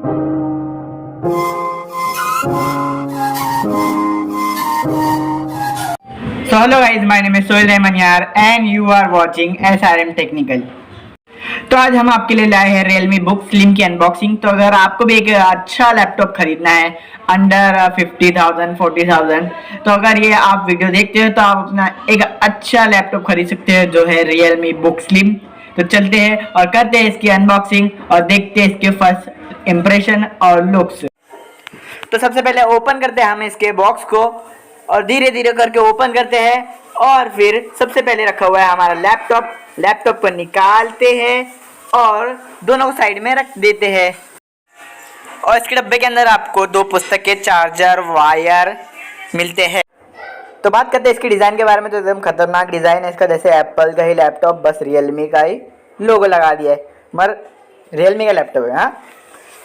So hello guys, my name is Sohail Rahman यार and you are watching SRM Technical। तो आज हम आपके लिए लाए हैं realme book slim की अनबॉक्सिंग। तो अगर आपको भी एक अच्छा लैपटॉप खरीदना है अंडर 50,000 40,000, तो अगर ये आप वीडियो देखते हो तो आप अपना एक अच्छा लैपटॉप खरीद सकते हो जो है realme book slim। तो चलते हैं और करते हैं इसकी अनबॉक्सिंग और देखते हैं इसके फर्स्ट इम्प्रेशन और लुक्स। तो सबसे पहले ओपन करते हैं हम इसके बॉक्स को और धीरे धीरे करके ओपन करते हैं और फिर सबसे पहले रखा हुआ है हमारा लैपटॉप को निकालते हैं और दोनों को साइड में रख देते हैं। और इसके डब्बे के अंदर आपको 2 पुस्तकें, चार्जर, वायर मिलते हैं। तो बात करते हैं इसके डिज़ाइन के बारे में। तो एकदम खतरनाक डिज़ाइन है इसका, जैसे एप्पल का ही लैपटॉप बस रियलमी का ही लोगो लगा दिया है, मगर रियलमी का लैपटॉप है। हाँ,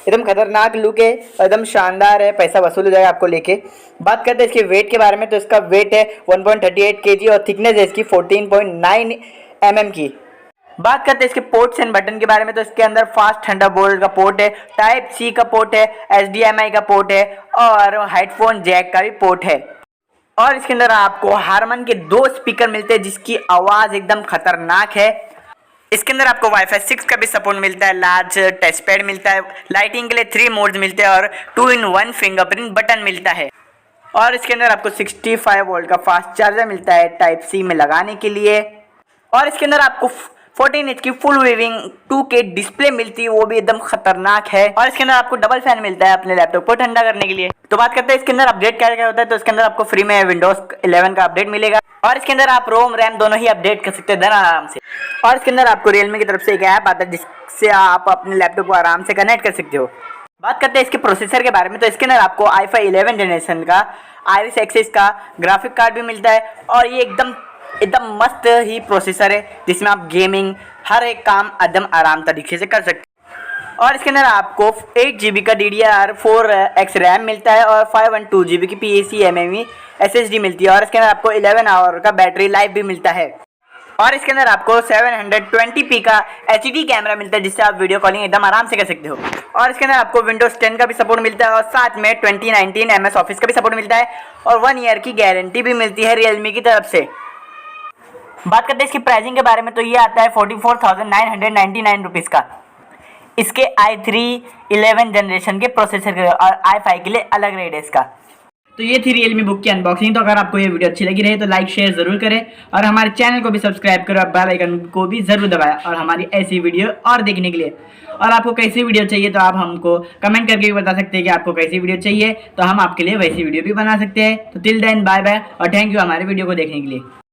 एकदम खतरनाक लुक है, एकदम शानदार है, पैसा वसूल हो जाएगा आपको लेके। बात करते हैं इसके वेट के बारे में। तो इसका वेट है 1.38 kg और थिकनेस है इसकी 14.9 mm की। बात करते हैं इसके पोर्ट्स एंड बटन के बारे में। तो इसके अंदर फास्ट थंडरबोल्ट का पोर्ट है, टाइप सी का पोर्ट है, HDMI का पोर्ट है और हेडफोन जैक का भी पोर्ट है। और इसके अंदर आपको हारमन के 2 स्पीकर मिलते हैं जिसकी आवाज़ एकदम खतरनाक है। इसके अंदर आपको वाईफाई 6 का भी सपोर्ट मिलता है, लार्ज टच पैड मिलता है, लाइटिंग के लिए 3 मोड्स मिलते हैं और 2-in-1 फिंगरप्रिंट बटन मिलता है। और इसके अंदर आपको 65 वोल्ट का फास्ट चार्जर मिलता है टाइप सी में लगाने के लिए। और इसके अंदर आपको 14 इंच की फुल वेविंग 2K डिस्प्ले मिलती है, वो भी एकदम खतरनाक है। और इसके अंदर आपको डबल फैन मिलता है अपने लैपटॉप को ठंडा करने के लिए। तो बात करते हैं इसके अंदर अपडेट क्या क्या होता है। तो इसके अंदर आपको फ्री में विंडोज 11 का अपडेट मिलेगा और इसके अंदर आप रोम रैम दोनों ही अपडेट कर सकते हैं आराम से। और इसके अंदर आपको रियलमी की तरफ से एक ऐप आता है जिससे आप अपने लैपटॉप को आराम से कनेक्ट कर सकते हो। बात करते हैं इसके प्रोसेसर के बारे में। तो इसके अंदर आपको i5 11 जनरेशन का आइरिस एक्सिस का ग्राफिक कार्ड भी मिलता है और ये एकदम मस्त ही प्रोसेसर है जिसमें आप गेमिंग हर एक काम एकदम आराम तरीके से कर सकते हैं। और इसके अंदर आपको 8 GB का DDR4X रैम मिलता है और 512 GB की PCIe SSD मिलती है। और इसके अंदर आपको 11 आवर का बैटरी लाइफ भी मिलता है। और इसके अंदर आपको 720p का HD कैमरा मिलता है जिससे आप वीडियो कॉलिंग एकदम आराम से कर सकते हो। और इसके अंदर आपको Windows 10 का भी सपोर्ट मिलता है और साथ में 2019 MS ऑफिस का भी सपोर्ट मिलता है और 1 ईयर की गारंटी भी मिलती है रियलमी की तरफ से। बात करते हैं इसकी प्राइसिंग के बारे में। तो ये आता है 44,999 रुपीज़ का। इसके i3 11 जनरेशन के प्रोसेसर के और i5 के लिए अलग रेट है इसका। तो ये थी रियलमी बुक की अनबॉक्सिंग। तो अगर आपको ये वीडियो अच्छी लगी रही तो लाइक शेयर ज़रूर करें और हमारे चैनल को भी सब्सक्राइब करो और बेल आइकन को भी ज़रूर दबाएं और हमारी ऐसी वीडियो और देखने के लिए। और आपको कैसी वीडियो चाहिए तो आप हमको कमेंट करके भी बता सकते हैं कि आपको कैसी वीडियो चाहिए, तो हम आपके लिए वैसी वीडियो भी बना सकते हैं। तो टिल देन बाय बाय और थैंक यू हमारे वीडियो को देखने के लिए।